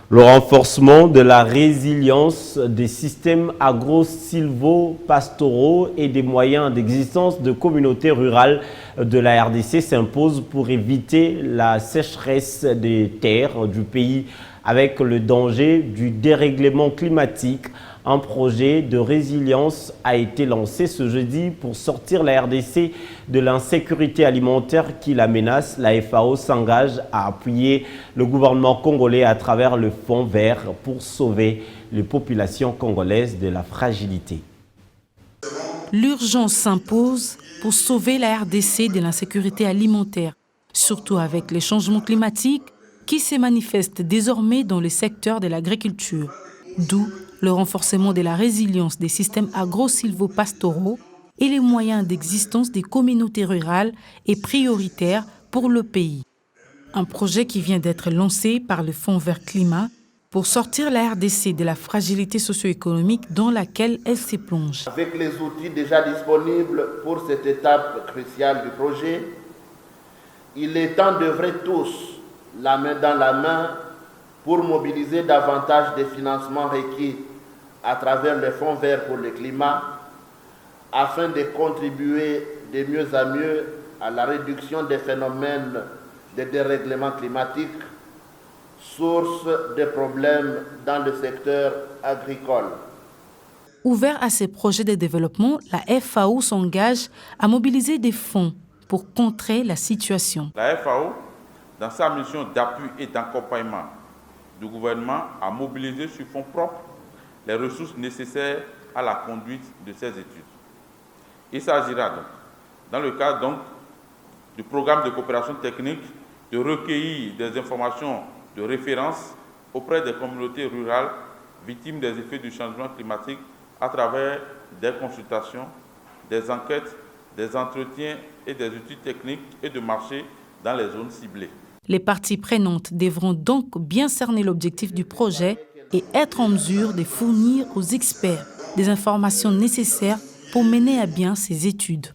Le renforcement de la résilience des systèmes agro-silvo-pastoraux et des moyens d'existence de communautés rurales de la RDC s'impose pour éviter la sécheresse des terres du pays avec le danger du dérèglement climatique. Un projet de résilience a été lancé ce jeudi pour sortir la RDC de l'insécurité alimentaire qui la menace. La FAO s'engage à appuyer le gouvernement congolais à travers le Fonds vert pour sauver les populations congolaises de la fragilité. L'urgence s'impose pour sauver la RDC de l'insécurité alimentaire, surtout avec les changements climatiques qui se manifestent désormais dans le secteur de l'agriculture. D'où le renforcement de la résilience des systèmes agro-silvo-pastoraux et les moyens d'existence des communautés rurales est prioritaire pour le pays. Un projet qui vient d'être lancé par le Fonds vert climat pour sortir la RDC de la fragilité socio-économique dans laquelle elle se plonge. Avec les outils déjà disponibles pour cette étape cruciale du projet, il est temps d'œuvrer tous, la main dans la main, pour mobiliser davantage des financements requis à travers le Fonds vert pour le climat, afin de contribuer de mieux à mieux à la réduction des phénomènes de dérèglement climatique, source de problèmes dans le secteur agricole. Ouvert à ces projets de développement, la FAO s'engage à mobiliser des fonds pour contrer la situation. La FAO, dans sa mission d'appui et d'accompagnement du gouvernement, a mobilisé sur fonds propres les ressources nécessaires à la conduite de ces études. Il s'agira donc, dans le cadre du programme de coopération technique, de recueillir des informations de référence auprès des communautés rurales victimes des effets du changement climatique à travers des consultations, des enquêtes, des entretiens et des études techniques et de marché dans les zones ciblées. Les parties prenantes devront donc bien cerner l'objectif du projet et être en mesure de fournir aux experts des informations nécessaires pour mener à bien ces études.